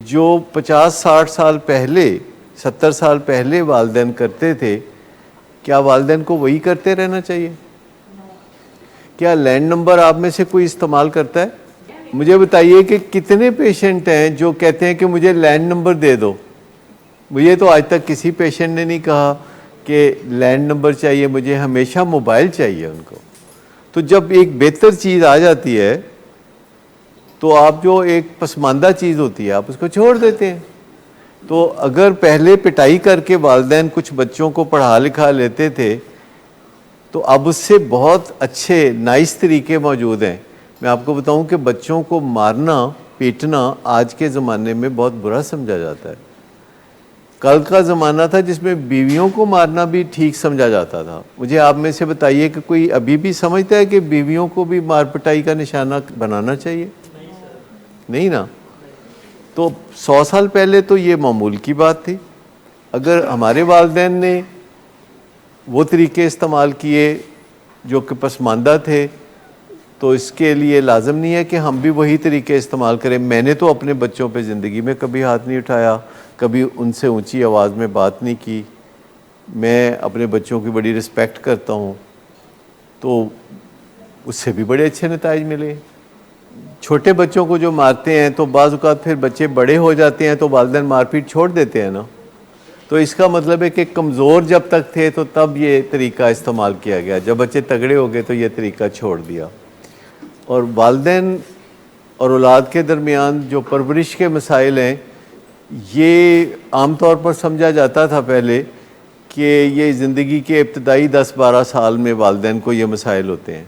جو 50-60 سال پہلے 70 سال پہلے والدین کرتے تھے، کیا والدین کو وہی کرتے رہنا چاہیے؟ کیا لینڈ نمبر آپ میں سے کوئی استعمال کرتا ہے؟ مجھے بتائیے کہ کتنے پیشنٹ ہیں جو کہتے ہیں کہ مجھے لینڈ نمبر دے دو؟ مجھے تو آج تک کسی پیشنٹ نے نہیں کہا کہ لینڈ نمبر چاہیے، مجھے ہمیشہ موبائل چاہیے ان کو۔ تو جب ایک بہتر چیز آ جاتی ہے تو آپ جو ایک پسماندہ چیز ہوتی ہے آپ اس کو چھوڑ دیتے ہیں۔ تو اگر پہلے پٹائی کر کے والدین کچھ بچوں کو پڑھا لکھا لیتے تھے تو اب اس سے بہت اچھے نائس طریقے موجود ہیں۔ میں آپ کو بتاؤں کہ بچوں کو مارنا پیٹنا آج کے زمانے میں بہت برا سمجھا جاتا ہے۔ کل کا زمانہ تھا جس میں بیویوں کو مارنا بھی ٹھیک سمجھا جاتا تھا۔ مجھے آپ میں سے بتائیے کہ کوئی ابھی بھی سمجھتا ہے کہ بیویوں کو بھی مار پٹائی کا نشانہ بنانا چاہیے؟ نہیں نا۔ تو 100 سال پہلے تو یہ معمول کی بات تھی۔ اگر ہمارے والدین نے وہ طریقے استعمال کیے جو کہ پسماندہ تھے تو اس کے لیے لازم نہیں ہے کہ ہم بھی وہی طریقے استعمال کریں۔ میں نے تو اپنے بچوں پہ زندگی میں کبھی ہاتھ نہیں اٹھایا، کبھی ان سے اونچی آواز میں بات نہیں کی۔ میں اپنے بچوں کی بڑی رسپیکٹ کرتا ہوں، تو اس سے بھی بڑے اچھے نتائج ملے۔ چھوٹے بچوں کو جو مارتے ہیں تو بعض اوقات پھر بچے بڑے ہو جاتے ہیں تو والدین مار پیٹ چھوڑ دیتے ہیں نا۔ تو اس کا مطلب ہے کہ کمزور جب تک تھے تو تب یہ طریقہ استعمال کیا گیا، جب بچے تگڑے ہو گئے تو یہ طریقہ چھوڑ دیا۔ اور والدین اور اولاد کے درمیان جو پرورش کے مسائل ہیں، یہ عام طور پر سمجھا جاتا تھا پہلے کہ یہ زندگی کے ابتدائی 10-12 سال میں والدین کو یہ مسائل ہوتے ہیں،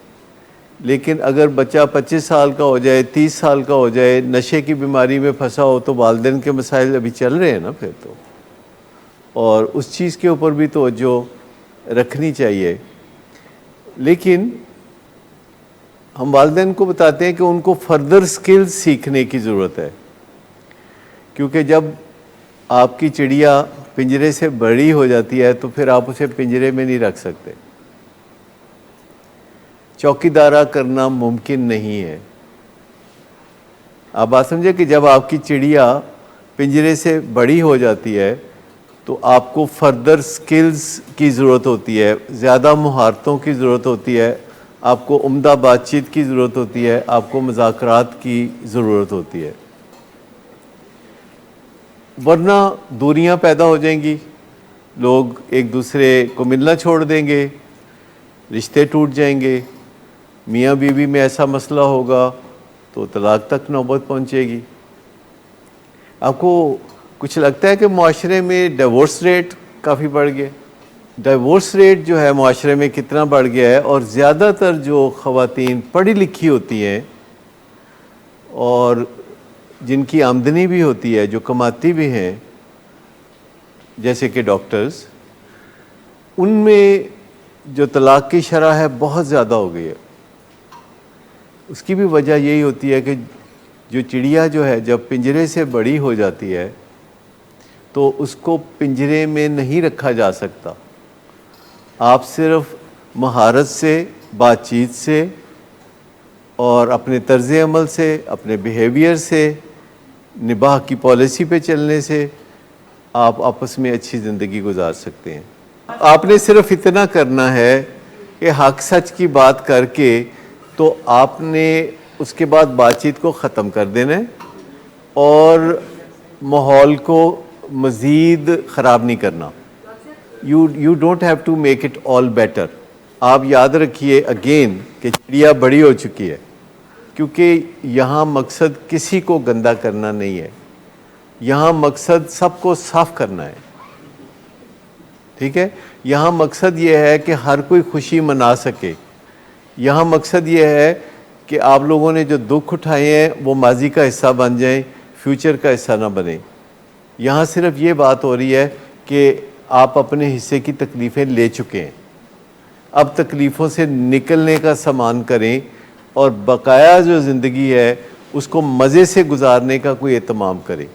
لیکن اگر بچہ 25 سال کا ہو جائے، 30 سال کا ہو جائے، نشے کی بیماری میں پھنسا ہو تو والدین کے مسائل ابھی چل رہے ہیں نا پھر تو، اور اس چیز کے اوپر بھی توجہ رکھنی چاہیے۔ لیکن ہم والدین کو بتاتے ہیں کہ ان کو فردر سکلز سیکھنے کی ضرورت ہے، کیونکہ جب آپ کی چڑیا پنجرے سے بڑی ہو جاتی ہے تو پھر آپ اسے پنجرے میں نہیں رکھ سکتے۔ چوکیدارہ کرنا ممکن نہیں ہے۔ آپ بات سمجھے کہ جب آپ کی چڑیا پنجرے سے بڑی ہو جاتی ہے تو آپ کو فردر سکلز کی ضرورت ہوتی ہے، زیادہ مہارتوں کی ضرورت ہوتی ہے، آپ کو عمدہ بات چیت کی ضرورت ہوتی ہے، آپ کو مذاکرات کی ضرورت ہوتی ہے، ورنہ دوریاں پیدا ہو جائیں گی، لوگ ایک دوسرے کو ملنا چھوڑ دیں گے، رشتے ٹوٹ جائیں گے، میاں بیوی میں ایسا مسئلہ ہوگا تو طلاق تک نوبت پہنچے گی۔ آپ کو کچھ لگتا ہے کہ معاشرے میں ڈیورس ریٹ کافی بڑھ گیا؟ ڈیورس ریٹ جو ہے معاشرے میں کتنا بڑھ گیا ہے، اور زیادہ تر جو خواتین پڑھی لکھی ہوتی ہیں اور جن کی آمدنی بھی ہوتی ہے، جو کماتی بھی ہیں، جیسے کہ ڈاکٹرز، ان میں جو طلاق کی شرح ہے بہت زیادہ ہو گئی ہے۔ اس کی بھی وجہ یہی ہوتی ہے کہ جو چڑیا جو ہے جب پنجرے سے بڑی ہو جاتی ہے تو اس کو پنجرے میں نہیں رکھا جا سکتا۔ آپ صرف مہارت سے، بات چیت سے اور اپنے طرز عمل سے، اپنے بیہیویئر سے، نباہ کی پالیسی پہ چلنے سے آپ آپس میں اچھی زندگی گزار سکتے ہیں۔ آپ نے صرف اتنا کرنا ہے کہ حق سچ کی بات کر کے تو آپ نے اس کے بعد بات چیت کو ختم کر دینا ہے اور ماحول کو مزید خراب نہیں کرنا۔ You don't have to make it all better۔ آپ یاد رکھیے اگین کہ چڑیا بڑی ہو چکی ہے، کیونکہ یہاں مقصد کسی کو گندا کرنا نہیں ہے، یہاں مقصد سب کو صاف کرنا ہے، ٹھیک ہے؟ یہاں مقصد یہ ہے کہ ہر کوئی خوشی منا سکے، یہاں مقصد یہ ہے کہ آپ لوگوں نے جو دکھ اٹھائے ہیں وہ ماضی کا حصہ بن جائیں، فیوچر کا حصہ نہ بنیں۔ یہاں صرف یہ بات ہو رہی ہے کہ آپ اپنے حصے کی تکلیفیں لے چکے ہیں، اب تکلیفوں سے نکلنے کا سامان کریں اور بقایا جو زندگی ہے اس کو مزے سے گزارنے کا کوئی اہتمام کریں،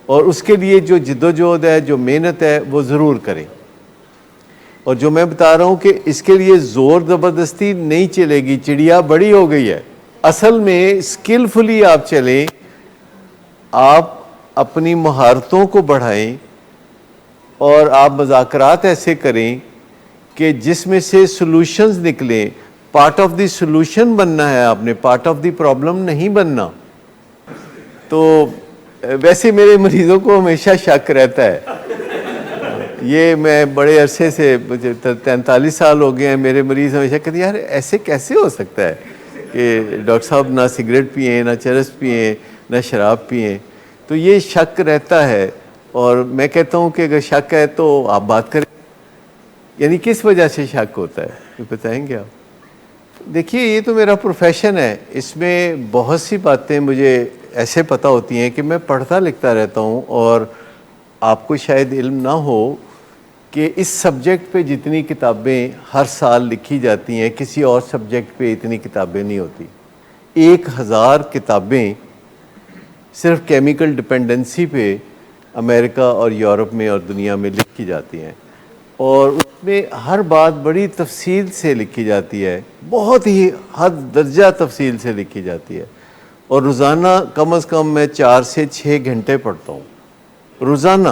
اور اس کے لیے جو جدوجہد ہے، جو محنت ہے، وہ ضرور کریں۔ اور جو میں بتا رہا ہوں کہ اس کے لیے زور زبردستی نہیں چلے گی، چڑیا بڑی ہو گئی ہے، اصل میں اسکلفلی آپ چلیں، آپ اپنی مہارتوں کو بڑھائیں اور آپ مذاکرات ایسے کریں کہ جس میں سے سلوشنز نکلیں. پارٹ آف دی سلوشن بننا ہے آپ نے, پارٹ آف دی پرابلم نہیں بننا. تو ویسے میرے مریضوں کو ہمیشہ شک رہتا ہے. یہ میں بڑے عرصے سے, مجھے 43 سال ہو گئے ہیں, میرے مریض ہمیشہ کہتے ہیں یار ایسے کیسے ہو سکتا ہے کہ ڈاکٹر صاحب نہ سگریٹ پئیں, نہ چرس پئیں, نہ شراب پئیں. تو یہ شک رہتا ہے, اور میں کہتا ہوں کہ اگر شک ہے تو آپ بات کریں. یعنی کس وجہ سے شک ہوتا ہے, یہ بتائیں گے آپ؟ دیکھیے یہ تو میرا پروفیشن ہے, اس میں بہت سی باتیں مجھے ایسے پتہ ہوتی ہیں کہ میں پڑھتا لکھتا رہتا ہوں. اور آپ کو شاید علم نہ ہو کہ اس سبجیکٹ پہ جتنی کتابیں ہر سال لکھی جاتی ہیں, کسی اور سبجیکٹ پہ اتنی کتابیں نہیں ہوتی. 1000 کتابیں صرف کیمیکل ڈپینڈنسی پہ امریکہ اور یورپ میں اور دنیا میں لکھی جاتی ہیں, اور اس میں ہر بات بڑی تفصیل سے لکھی جاتی ہے, بہت ہی حد درجہ تفصیل سے لکھی جاتی ہے. اور روزانہ کم از کم میں 4 سے 6 گھنٹے پڑھتا ہوں روزانہ,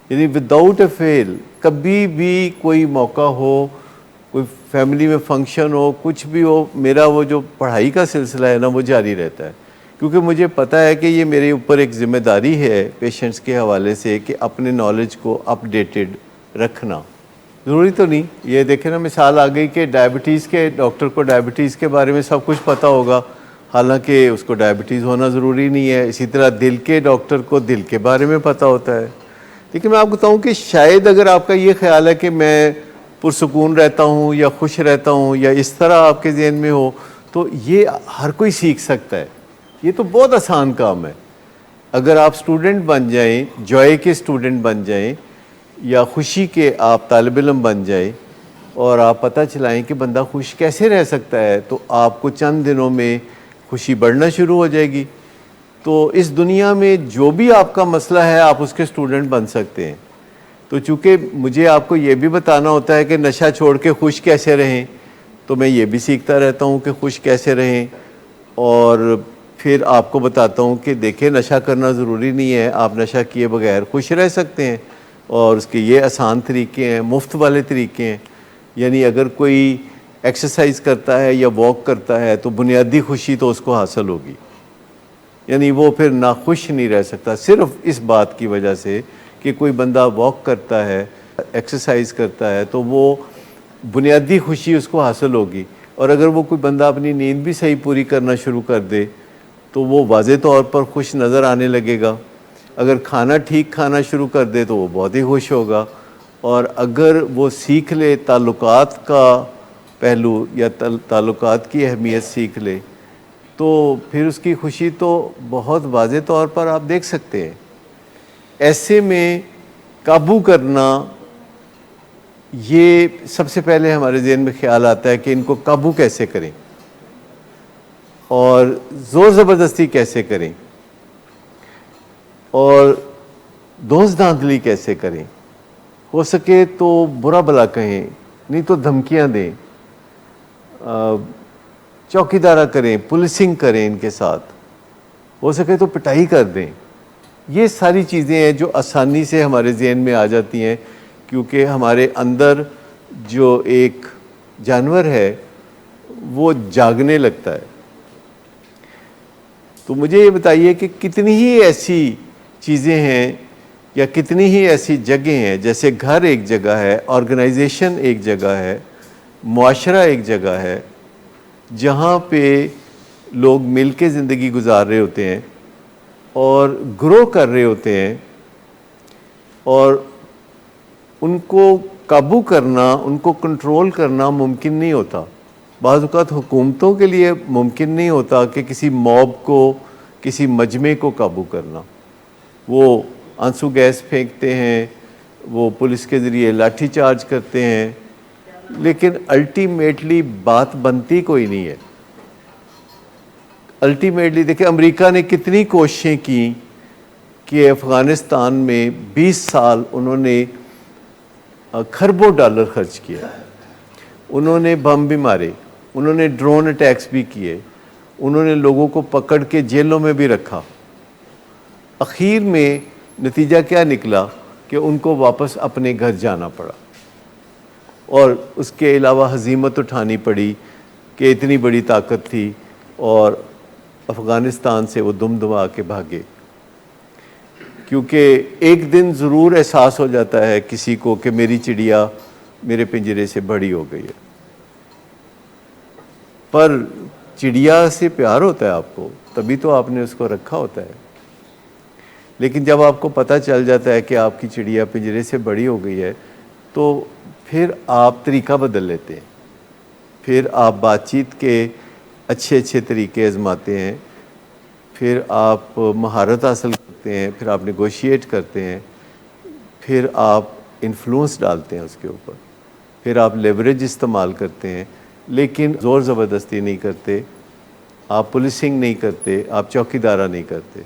یعنی وداؤٹ اے فیل. کبھی بھی کوئی موقع ہو, کوئی فیملی میں فنکشن ہو, کچھ بھی ہو, میرا وہ جو پڑھائی کا سلسلہ ہے نا وہ جاری رہتا ہے. کیونکہ مجھے پتہ ہے کہ یہ میرے اوپر ایک ذمہ داری ہے پیشنٹس کے حوالے سے کہ اپنے نالج کو اپ ڈیٹڈ رکھنا. ضروری تو نہیں, یہ دیکھیں نا مثال آ گئی کہ ڈائبٹیز کے ڈاکٹر کو ڈائبٹیز کے بارے میں سب کچھ پتہ ہوگا, حالانکہ اس کو ڈائبٹیز ہونا ضروری نہیں ہے. اسی طرح دل کے ڈاکٹر کو دل کے بارے میں پتہ ہوتا ہے. لیکن میں آپ کو بتاؤں کہ شاید اگر آپ کا یہ خیال ہے کہ میں پرسکون رہتا ہوں یا خوش رہتا ہوں یا اس طرح آپ کے ذہن میں ہو, تو یہ ہر کوئی سیکھ سکتا ہے. یہ تو بہت آسان کام ہے. اگر آپ اسٹوڈنٹ بن جائیں, جوائے کے اسٹوڈنٹ بن جائیں, یا خوشی کے آپ طالب علم بن جائیں, اور آپ پتہ چلائیں کہ بندہ خوش کیسے رہ سکتا ہے, تو آپ کو چند دنوں میں خوشی بڑھنا شروع ہو جائے گی. تو اس دنیا میں جو بھی آپ کا مسئلہ ہے آپ اس کے اسٹوڈنٹ بن سکتے ہیں. تو چونکہ مجھے آپ کو یہ بھی بتانا ہوتا ہے کہ نشہ چھوڑ کے خوش کیسے رہیں, تو میں یہ بھی سیکھتا رہتا ہوں کہ خوش کیسے رہیں. اور پھر آپ کو بتاتا ہوں کہ دیکھیں نشہ کرنا ضروری نہیں ہے, آپ نشہ کیے بغیر خوش رہ سکتے ہیں, اور اس کے یہ آسان طریقے ہیں, مفت والے طریقے ہیں. یعنی اگر کوئی ایکسرسائز کرتا ہے یا واک کرتا ہے تو بنیادی خوشی تو اس کو حاصل ہوگی. یعنی وہ پھر ناخوش نہیں رہ سکتا صرف اس بات کی وجہ سے کہ کوئی بندہ واک کرتا ہے, ایکسرسائز کرتا ہے, تو وہ بنیادی خوشی اس کو حاصل ہوگی. اور اگر وہ کوئی بندہ اپنی نیند بھی صحیح پوری کرنا شروع کر دے تو وہ واضح طور پر خوش نظر آنے لگے گا. اگر کھانا ٹھیک کھانا شروع کر دے تو وہ بہت ہی خوش ہوگا. اور اگر وہ سیکھ لے تعلقات کا پہلو یا تعلقات کی اہمیت سیکھ لے, تو پھر اس کی خوشی تو بہت واضح طور پر آپ دیکھ سکتے ہیں. ایسے میں قابو کرنا, یہ سب سے پہلے ہمارے ذہن میں خیال آتا ہے کہ ان کو قابو کیسے کریں اور زور زبردستی کیسے کریں اور دوست دھاندلی کیسے کریں. ہو سکے تو برا بھلا کہیں, نہیں تو دھمکیاں دیں, چوکیدارہ کریں, پولیسنگ کریں ان کے ساتھ, ہو سکے تو پٹائی کر دیں. یہ ساری چیزیں ہیں جو آسانی سے ہمارے ذہن میں آ جاتی ہیں, کیونکہ ہمارے اندر جو ایک جانور ہے وہ جاگنے لگتا ہے. تو مجھے یہ بتائیے کہ کتنی ہی ایسی چیزیں ہیں یا کتنی ہی ایسی جگہیں ہیں, جیسے گھر ایک جگہ ہے, آرگنائزیشن ایک جگہ ہے, معاشرہ ایک جگہ ہے, جہاں پہ لوگ مل کے زندگی گزار رہے ہوتے ہیں اور گرو کر رہے ہوتے ہیں, اور ان کو قابو کرنا, ان کو کنٹرول کرنا ممکن نہیں ہوتا. بعض اوقات حکومتوں کے لیے ممکن نہیں ہوتا کہ کسی موب کو, کسی مجمع کو قابو کرنا. وہ آنسو گیس پھینکتے ہیں, وہ پولیس کے ذریعے لاٹھی چارج کرتے ہیں, لیکن الٹیمیٹلی بات بنتی کوئی نہیں ہے. الٹیمیٹلی دیکھیں امریکہ نے کتنی کوششیں کی کہ افغانستان میں 20 سال انہوں نے کھربوں ڈالر خرچ کیا. انہوں نے بم بھی مارے, انہوں نے ڈرون اٹیکس بھی کیے, انہوں نے لوگوں کو پکڑ کے جیلوں میں بھی رکھا, اخیر میں نتیجہ کیا نکلا کہ ان کو واپس اپنے گھر جانا پڑا، اور اس کے علاوہ ہزیمت اٹھانی پڑی کہ اتنی بڑی طاقت تھی اور افغانستان سے وہ دم دما کے بھاگے. کیونکہ ایک دن ضرور احساس ہو جاتا ہے کسی کو کہ میری چڑیا میرے پنجرے سے بڑی ہو گئی ہے، پر چڑیا سے پیار ہوتا ہے آپ کو، تبھی تو آپ نے اس کو رکھا ہوتا ہے. لیکن جب آپ کو پتہ چل جاتا ہے کہ آپ کی چڑیا پنجرے سے بڑی ہو گئی ہے تو پھر آپ طریقہ بدل لیتے ہیں، پھر آپ بات چیت کے اچھے طریقے آزماتے ہیں، پھر آپ مہارت حاصل کرتے ہیں، پھر آپ نیگوشیٹ کرتے ہیں، پھر آپ انفلوئنس ڈالتے ہیں اس کے اوپر، پھر آپ لیوریج استعمال کرتے ہیں، لیکن زور زبردستی نہیں کرتے، آپ پولیسنگ نہیں کرتے، آپ چوکیدارہ نہیں کرتے.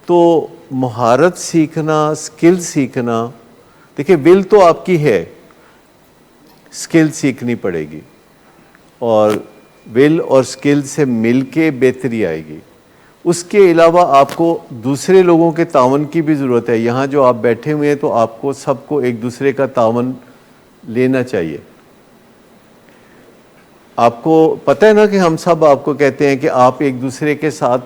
تو مہارت سیکھنا، سکل سیکھنا، دیکھیں ول تو آپ کی ہے، سکل سیکھنی پڑے گی، اور ول اور سکل سے مل کے بہتری آئے گی. اس کے علاوہ آپ کو دوسرے لوگوں کے تعاون کی بھی ضرورت ہے. یہاں جو آپ بیٹھے ہوئے ہیں تو آپ کو سب کو ایک دوسرے کا تعاون لینا چاہیے. آپ کو پتہ ہے نا کہ ہم سب آپ کو کہتے ہیں کہ آپ ایک دوسرے کے ساتھ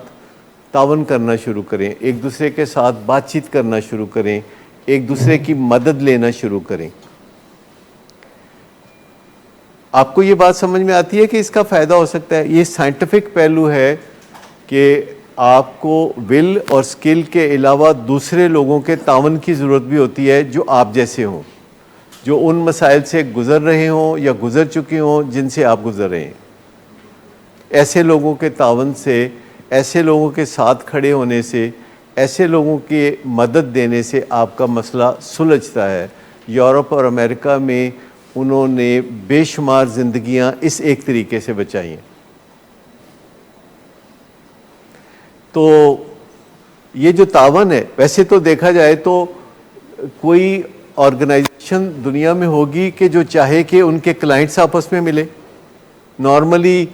تعاون کرنا شروع کریں، ایک دوسرے کے ساتھ بات چیت کرنا شروع کریں، ایک دوسرے کی مدد لینا شروع کریں. آپ کو یہ بات سمجھ میں آتی ہے کہ اس کا فائدہ ہو سکتا ہے. یہ سائنٹیفک پہلو ہے کہ آپ کو ول اور سکل کے علاوہ دوسرے لوگوں کے تعاون کی ضرورت بھی ہوتی ہے جو آپ جیسے ہوں، جو ان مسائل سے گزر رہے ہوں یا گزر چکے ہوں جن سے آپ گزر رہے ہیں. ایسے لوگوں کے تعاون سے، ایسے لوگوں کے ساتھ کھڑے ہونے سے، ایسے لوگوں کی مدد دینے سے آپ کا مسئلہ سلجھتا ہے. یورپ اور امریکہ میں انہوں نے بے شمار زندگیاں اس ایک طریقے سے بچائی ہیں. تو یہ جو تعاون ہے، ویسے تو دیکھا جائے تو کوئی آرگنائزیشن دنیا میں ہوگی کہ جو چاہے کہ ان کے کلائنٹس آپس میں ملے. نارملی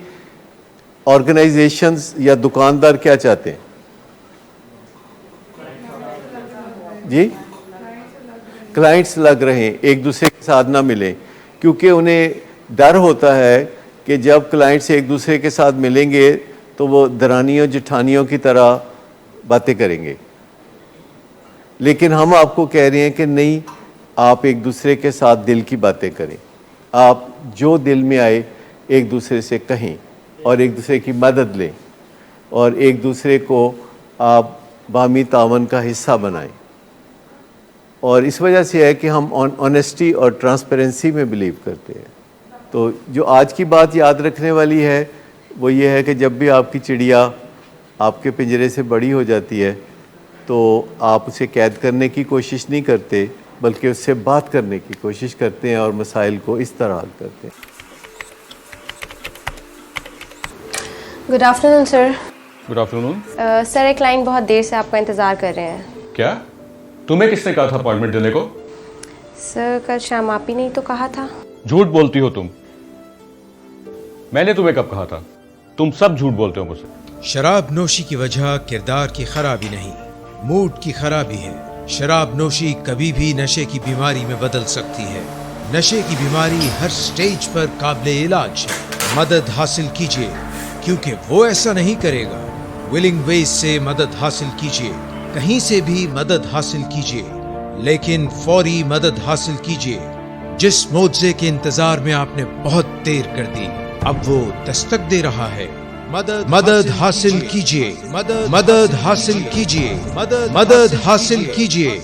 آرگنائزیشنز یا دکاندار کیا چاہتے ہیں؟ جی، کلائنٹس لگ رہے ہیں، ایک دوسرے کے ساتھ نہ ملیں، کیونکہ انہیں ڈر ہوتا ہے کہ جب کلائنٹس ایک دوسرے کے ساتھ ملیں گے تو وہ درانیوں جٹھانیوں کی طرح باتیں کریں گے. لیکن ہم آپ کو کہہ رہے ہیں کہ نہیں، آپ ایک دوسرے کے ساتھ دل کی باتیں کریں، آپ جو دل میں آئے ایک دوسرے سے کہیں اور ایک دوسرے کی مدد لیں اور ایک دوسرے کو آپ باہمی تعاون کا حصہ بنائیں. اور اس وجہ سے ہے کہ ہم آنیسٹی اور ٹرانسپیرنسی میں بلیو کرتے ہیں. تو جو آج کی بات یاد رکھنے والی ہے وہ یہ ہے کہ جب بھی آپ کی چڑیا آپ کے پنجرے سے بڑی ہو جاتی ہے تو آپ اسے قید کرنے کی کوشش نہیں کرتے، بلکہ اس سے بات کرنے کی کوشش کرتے ہیں اور مسائل کو اس طرح حل کرتے ہیں. گڈ آفٹر نون سر. گڈ آفٹر نون. سر ایک کلائنٹ بہت دیر سے آپ کا انتظار کر رہے ہیں. کیا تمہیں کس نے کہا تھا اپائنٹمنٹ دینے کو؟ سر کل شام آپ ہی نہیں تو کہا تھا. جھوٹ بولتی ہو تم. میں نے تمہیں کب کہا تھا؟ تم سب جھوٹ بولتے ہو مجھ سے. شراب نوشی کی وجہ کردار کی خرابی نہیں، موڈ کی خرابی ہے. شراب نوشی کبھی بھی نشے کی بیماری میں بدل سکتی ہے. نشے کی بیماری ہر سٹیج پر قابل علاج ہے. مدد حاصل کیجیے کیونکہ وہ ایسا نہیں کرے گا. ولنگ ویز سے مدد حاصل کیجیے، کہیں سے بھی مدد حاصل کیجیے، لیکن فوری مدد حاصل کیجیے. جس معجزے کے انتظار میں آپ نے بہت دیر کر دی، اب وہ دستک دے رہا ہے. مدد حاصل کیجیے، مدد حاصل کیجیے، مدد حاصل کیجیے.